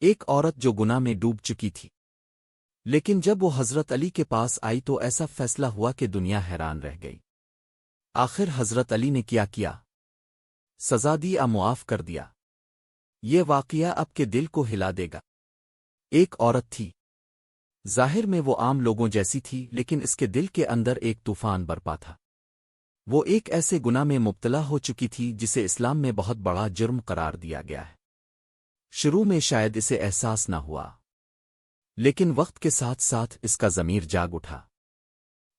ایک عورت جو گناہ میں ڈوب چکی تھی، لیکن جب وہ حضرت علی کے پاس آئی تو ایسا فیصلہ ہوا کہ دنیا حیران رہ گئی۔ آخر حضرت علی نے کیا سزا دی، معاف کر دیا۔ یہ واقعہ اب کے دل کو ہلا دے گا۔ ایک عورت تھی، ظاہر میں وہ عام لوگوں جیسی تھی، لیکن اس کے دل کے اندر ایک طوفان برپا تھا۔ وہ ایک ایسے گناہ میں مبتلا ہو چکی تھی جسے اسلام میں بہت بڑا جرم قرار دیا گیا ہے۔ شروع میں شاید اسے احساس نہ ہوا، لیکن وقت کے ساتھ ساتھ اس کا ضمیر جاگ اٹھا۔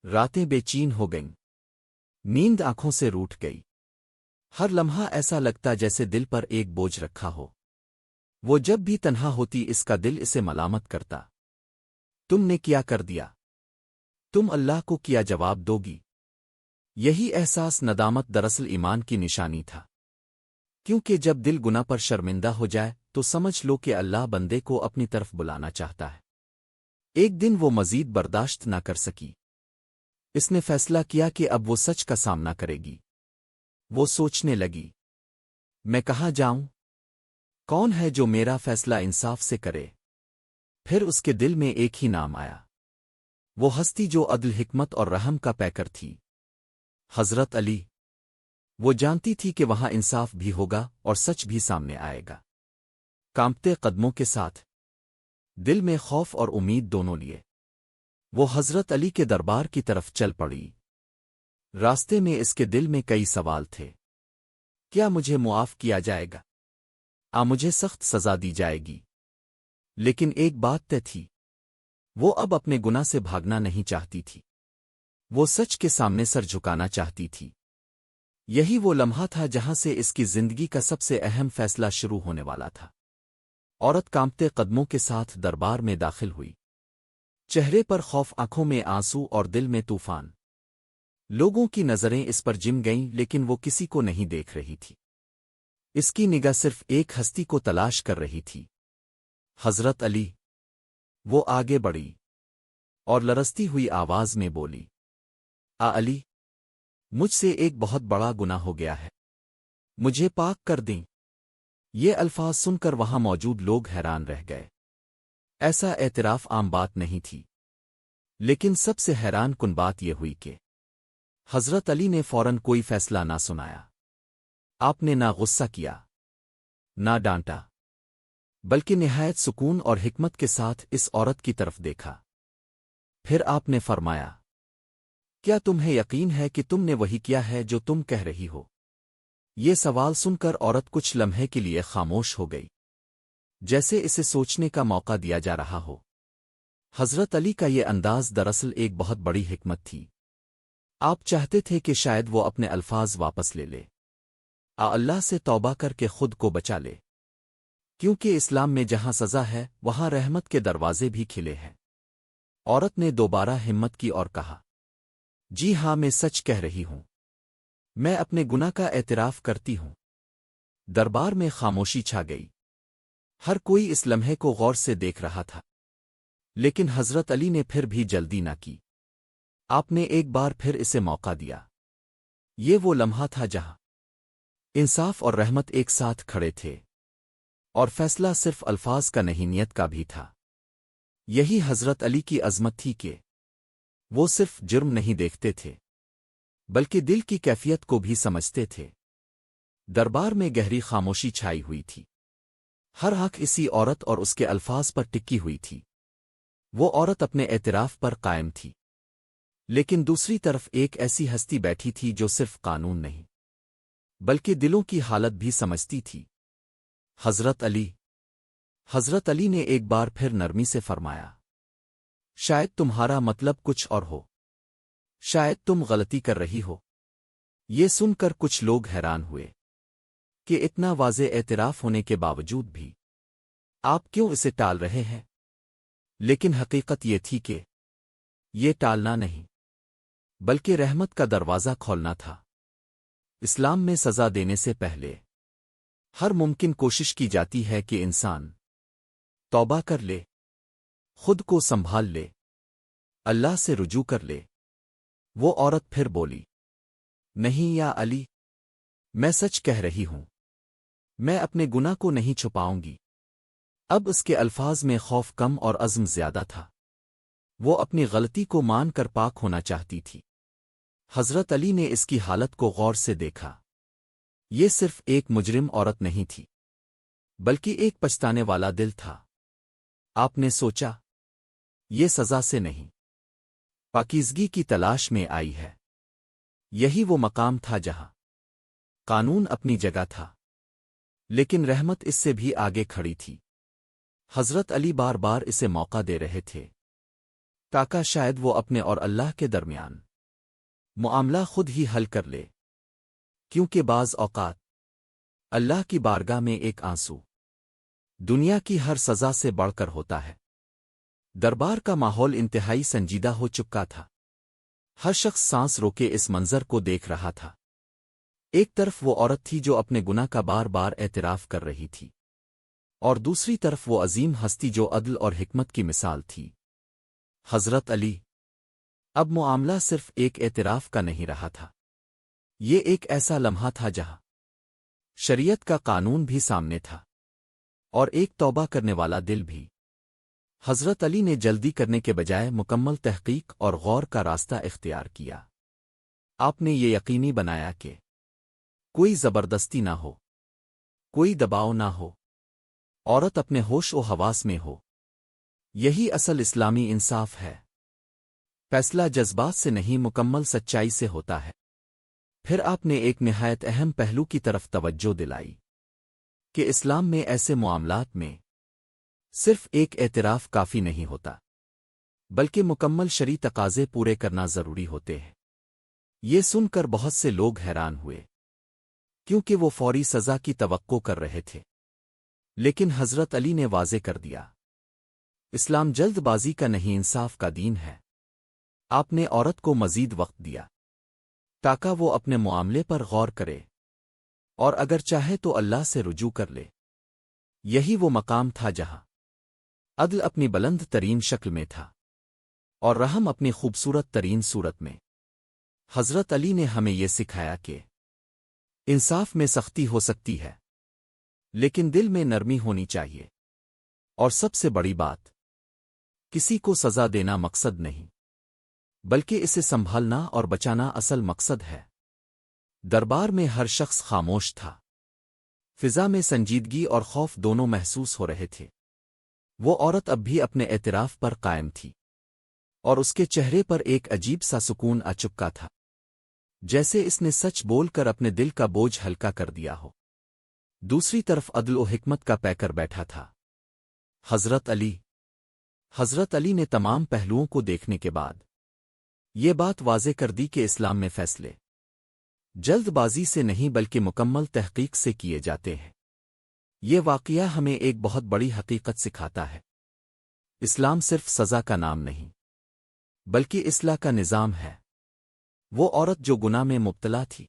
راتیں بے چین ہو گئیں، نیند آنکھوں سے روٹھ گئی۔ ہر لمحہ ایسا لگتا جیسے دل پر ایک بوجھ رکھا ہو۔ وہ جب بھی تنہا ہوتی اس کا دل اسے ملامت کرتا، تم نے کیا کر دیا؟ تم اللہ کو کیا جواب دو گی؟ یہی احساس ندامت دراصل ایمان کی نشانی تھا، کیونکہ جب دل گناہ پر شرمندہ ہو جائے تو سمجھ لو کہ اللہ بندے کو اپنی طرف بلانا چاہتا ہے۔ ایک دن وہ مزید برداشت نہ کر سکی۔ اس نے فیصلہ کیا کہ اب وہ سچ کا سامنا کرے گی۔ وہ سوچنے لگی، میں کہاں جاؤں؟ کون ہے جو میرا فیصلہ انصاف سے کرے؟ پھر اس کے دل میں ایک ہی نام آیا، وہ ہستی جو عدل، حکمت اور رحم کا پیکر تھی، حضرت علی۔ وہ جانتی تھی کہ وہاں انصاف بھی ہوگا اور سچ بھی سامنے آئے گا۔ کانپتے قدموں کے ساتھ، دل میں خوف اور امید دونوں لیے، وہ حضرت علی کے دربار کی طرف چل پڑی۔ راستے میں اس کے دل میں کئی سوال تھے۔ کیا مجھے معاف کیا جائے گا؟ مجھے سخت سزا دی جائے گی؟ لیکن ایک بات طے تھی، وہ اب اپنے گناہ سے بھاگنا نہیں چاہتی تھی۔ وہ سچ کے سامنے سر جھکانا چاہتی تھی۔ یہی وہ لمحہ تھا جہاں سے اس کی زندگی کا سب سے اہم فیصلہ شروع ہونے والا تھا۔ عورت کانپتے قدموں کے ساتھ دربار میں داخل ہوئی، چہرے پر خوف، آنکھوں میں آنسو اور دل میں طوفان۔ لوگوں کی نظریں اس پر جم گئیں، لیکن وہ کسی کو نہیں دیکھ رہی تھی۔ اس کی نگاہ صرف ایک ہستی کو تلاش کر رہی تھی، حضرت علی۔ وہ آگے بڑھی اور لرزتی ہوئی آواز میں بولی، علی، مجھ سے ایک بہت بڑا گناہ ہو گیا ہے، مجھے پاک کر دیں۔ یہ الفاظ سن کر وہاں موجود لوگ حیران رہ گئے۔ ایسا اعتراف عام بات نہیں تھی، لیکن سب سے حیران کن بات یہ ہوئی کہ حضرت علی نے فوراً کوئی فیصلہ نہ سنایا۔ آپ نے نہ غصہ کیا، نہ ڈانٹا، بلکہ نہایت سکون اور حکمت کے ساتھ اس عورت کی طرف دیکھا۔ پھر آپ نے فرمایا، کیا تمہیں یقین ہے کہ تم نے وہی کیا ہے جو تم کہہ رہی ہو؟ یہ سوال سن کر عورت کچھ لمحے کے لیے خاموش ہو گئی، جیسے اسے سوچنے کا موقع دیا جا رہا ہو۔ حضرت علی کا یہ انداز دراصل ایک بہت بڑی حکمت تھی۔ آپ چاہتے تھے کہ شاید وہ اپنے الفاظ واپس لے لے، اللہ سے توبہ کر کے خود کو بچا لے، کیونکہ اسلام میں جہاں سزا ہے وہاں رحمت کے دروازے بھی کھلے ہیں۔ عورت نے دوبارہ ہمت کی اور کہا، جی ہاں، میں سچ کہہ رہی ہوں، میں اپنے گناہ کا اعتراف کرتی ہوں۔ دربار میں خاموشی چھا گئی، ہر کوئی اس لمحے کو غور سے دیکھ رہا تھا، لیکن حضرت علی نے پھر بھی جلدی نہ کی۔ آپ نے ایک بار پھر اسے موقع دیا۔ یہ وہ لمحہ تھا جہاں انصاف اور رحمت ایک ساتھ کھڑے تھے، اور فیصلہ صرف الفاظ کا نہیں، نیت کا بھی تھا۔ یہی حضرت علی کی عظمت تھی کہ وہ صرف جرم نہیں دیکھتے تھے، بلکہ دل کی کیفیت کو بھی سمجھتے تھے۔ دربار میں گہری خاموشی چھائی ہوئی تھی، ہر آنکھ اسی عورت اور اس کے الفاظ پر ٹکی ہوئی تھی۔ وہ عورت اپنے اعتراف پر قائم تھی، لیکن دوسری طرف ایک ایسی ہستی بیٹھی تھی جو صرف قانون نہیں بلکہ دلوں کی حالت بھی سمجھتی تھی، حضرت علی۔ حضرت علی نے ایک بار پھر نرمی سے فرمایا، شاید تمہارا مطلب کچھ اور ہو، شاید تم غلطی کر رہی ہو۔ یہ سن کر کچھ لوگ حیران ہوئے کہ اتنا واضح اعتراف ہونے کے باوجود بھی آپ کیوں اسے ٹال رہے ہیں؟ لیکن حقیقت یہ تھی کہ یہ ٹالنا نہیں بلکہ رحمت کا دروازہ کھولنا تھا۔ اسلام میں سزا دینے سے پہلے ہر ممکن کوشش کی جاتی ہے کہ انسان توبہ کر لے، خود کو سنبھال لے، اللہ سے رجوع کر لے۔ وہ عورت پھر بولی، نہیں یا علی، میں سچ کہہ رہی ہوں، میں اپنے گناہ کو نہیں چھپاؤں گی۔ اب اس کے الفاظ میں خوف کم اور عزم زیادہ تھا۔ وہ اپنی غلطی کو مان کر پاک ہونا چاہتی تھی۔ حضرت علی نے اس کی حالت کو غور سے دیکھا۔ یہ صرف ایک مجرم عورت نہیں تھی، بلکہ ایک پچھتانے والا دل تھا۔ آپ نے سوچا، یہ سزا سے نہیں، پاکیزگی کی تلاش میں آئی ہے۔ یہی وہ مقام تھا جہاں قانون اپنی جگہ تھا، لیکن رحمت اس سے بھی آگے کھڑی تھی۔ حضرت علی بار بار اسے موقع دے رہے تھے تاکہ شاید وہ اپنے اور اللہ کے درمیان معاملہ خود ہی حل کر لے، کیونکہ بعض اوقات اللہ کی بارگاہ میں ایک آنسو دنیا کی ہر سزا سے بڑھ کر ہوتا ہے۔ دربار کا ماحول انتہائی سنجیدہ ہو چکا تھا۔ ہر شخص سانس روکے اس منظر کو دیکھ رہا تھا۔ ایک طرف وہ عورت تھی جو اپنے گناہ کا بار بار اعتراف کر رہی تھی، اور دوسری طرف وہ عظیم ہستی جو عدل اور حکمت کی مثال تھی، حضرت علی۔ اب معاملہ صرف ایک اعتراف کا نہیں رہا تھا، یہ ایک ایسا لمحہ تھا جہاں شریعت کا قانون بھی سامنے تھا، اور ایک توبہ کرنے والا دل بھی۔ حضرت علی نے جلدی کرنے کے بجائے مکمل تحقیق اور غور کا راستہ اختیار کیا۔ آپ نے یہ یقینی بنایا کہ کوئی زبردستی نہ ہو، کوئی دباؤ نہ ہو، عورت اپنے ہوش و حواس میں ہو۔ یہی اصل اسلامی انصاف ہے۔ فیصلہ جذبات سے نہیں، مکمل سچائی سے ہوتا ہے۔ پھر آپ نے ایک نہایت اہم پہلو کی طرف توجہ دلائی کہ اسلام میں ایسے معاملات میں صرف ایک اعتراف کافی نہیں ہوتا، بلکہ مکمل شرعی تقاضے پورے کرنا ضروری ہوتے ہیں۔ یہ سن کر بہت سے لوگ حیران ہوئے، کیونکہ وہ فوری سزا کی توقع کر رہے تھے، لیکن حضرت علی نے واضح کر دیا، اسلام جلد بازی کا نہیں، انصاف کا دین ہے۔ آپ نے عورت کو مزید وقت دیا تاکہ وہ اپنے معاملے پر غور کرے، اور اگر چاہے تو اللہ سے رجوع کر لے۔ یہی وہ مقام تھا جہاں عدل اپنی بلند ترین شکل میں تھا، اور رحم اپنی خوبصورت ترین صورت میں۔ حضرت علی نے ہمیں یہ سکھایا کہ انصاف میں سختی ہو سکتی ہے، لیکن دل میں نرمی ہونی چاہیے، اور سب سے بڑی بات، کسی کو سزا دینا مقصد نہیں، بلکہ اسے سنبھالنا اور بچانا اصل مقصد ہے۔ دربار میں ہر شخص خاموش تھا۔ فضا میں سنجیدگی اور خوف دونوں محسوس ہو رہے تھے۔ وہ عورت اب بھی اپنے اعتراف پر قائم تھی، اور اس کے چہرے پر ایک عجیب سا سکون آ چکا تھا، جیسے اس نے سچ بول کر اپنے دل کا بوجھ ہلکا کر دیا ہو۔ دوسری طرف عدل و حکمت کا پیکر بیٹھا تھا، حضرت علی۔ حضرت علی نے تمام پہلوؤں کو دیکھنے کے بعد یہ بات واضح کر دی کہ اسلام میں فیصلے جلد بازی سے نہیں بلکہ مکمل تحقیق سے کیے جاتے ہیں۔ یہ واقعہ ہمیں ایک بہت بڑی حقیقت سکھاتا ہے۔ اسلام صرف سزا کا نام نہیں، بلکہ اصلاح کا نظام ہے۔ وہ عورت جو گناہ میں مبتلا تھی،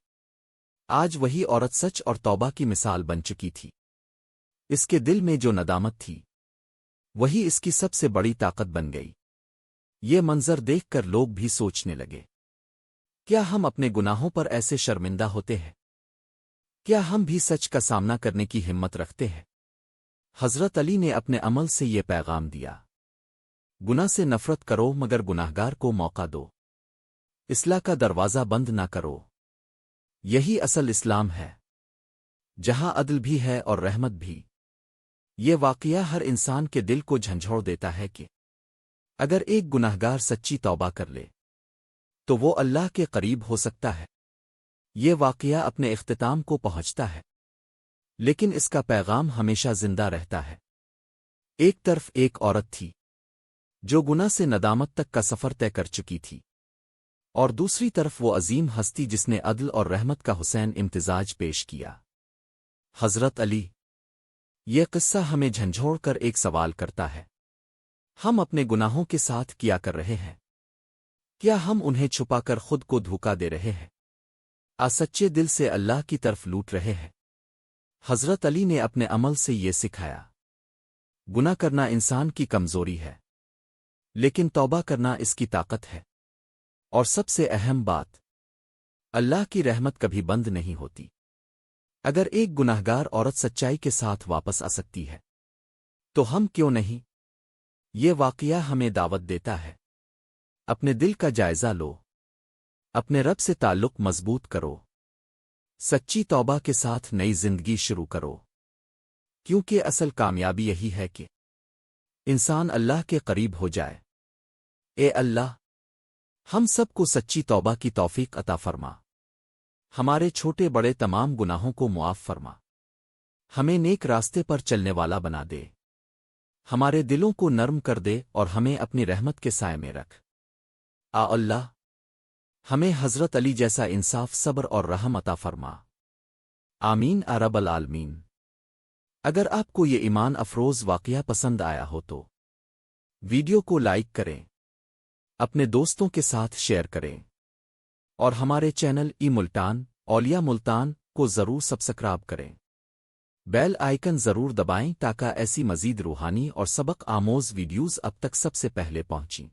آج وہی عورت سچ اور توبہ کی مثال بن چکی تھی۔ اس کے دل میں جو ندامت تھی، وہی اس کی سب سے بڑی طاقت بن گئی۔ یہ منظر دیکھ کر لوگ بھی سوچنے لگے، کیا ہم اپنے گناہوں پر ایسے شرمندہ ہوتے ہیں؟ کیا ہم بھی سچ کا سامنا کرنے کی ہمت رکھتے ہیں؟ حضرت علی نے اپنے عمل سے یہ پیغام دیا، گناہ سے نفرت کرو مگر گناہگار کو موقع دو، اصلاح کا دروازہ بند نہ کرو۔ یہی اصل اسلام ہے، جہاں عدل بھی ہے اور رحمت بھی۔ یہ واقعہ ہر انسان کے دل کو جھنجھوڑ دیتا ہے کہ اگر ایک گناہگار سچی توبہ کر لے تو وہ اللہ کے قریب ہو سکتا ہے۔ یہ واقعہ اپنے اختتام کو پہنچتا ہے، لیکن اس کا پیغام ہمیشہ زندہ رہتا ہے۔ ایک طرف ایک عورت تھی جو گناہ سے ندامت تک کا سفر طے کر چکی تھی، اور دوسری طرف وہ عظیم ہستی جس نے عدل اور رحمت کا حسین امتزاج پیش کیا، حضرت علی۔ یہ قصہ ہمیں جھنجھوڑ کر ایک سوال کرتا ہے، ہم اپنے گناہوں کے ساتھ کیا کر رہے ہیں؟ کیا ہم انہیں چھپا کر خود کو دھوکا دے رہے ہیں؟ سچے دل سے اللہ کی طرف لوٹ رہے ہیں؟ حضرت علی نے اپنے عمل سے یہ سکھایا، گناہ کرنا انسان کی کمزوری ہے، لیکن توبہ کرنا اس کی طاقت ہے۔ اور سب سے اہم بات، اللہ کی رحمت کبھی بند نہیں ہوتی۔ اگر ایک گناہگار عورت سچائی کے ساتھ واپس آ سکتی ہے تو ہم کیوں نہیں؟ یہ واقعہ ہمیں دعوت دیتا ہے۔ اپنے دل کا جائزہ لو، اپنے رب سے تعلق مضبوط کرو، سچی توبہ کے ساتھ نئی زندگی شروع کرو، کیونکہ اصل کامیابی یہی ہے کہ انسان اللہ کے قریب ہو جائے۔ اے اللہ، ہم سب کو سچی توبہ کی توفیق عطا فرما، ہمارے چھوٹے بڑے تمام گناہوں کو معاف فرما، ہمیں نیک راستے پر چلنے والا بنا دے، ہمارے دلوں کو نرم کر دے اور ہمیں اپنی رحمت کے سائے میں رکھ۔ اللہ، ہمیں حضرت علی جیسا انصاف، صبر اور رحم عطا فرما۔ آمین رب العالمین۔ اگر آپ کو یہ ایمان افروز واقعہ پسند آیا ہو تو ویڈیو کو لائک کریں، اپنے دوستوں کے ساتھ شیئر کریں، اور ہمارے چینل ملتان اولیاء ملتان کو ضرور سبسکرائب کریں۔ بیل آئیکن ضرور دبائیں تاکہ ایسی مزید روحانی اور سبق آموز ویڈیوز اب تک سب سے پہلے پہنچیں۔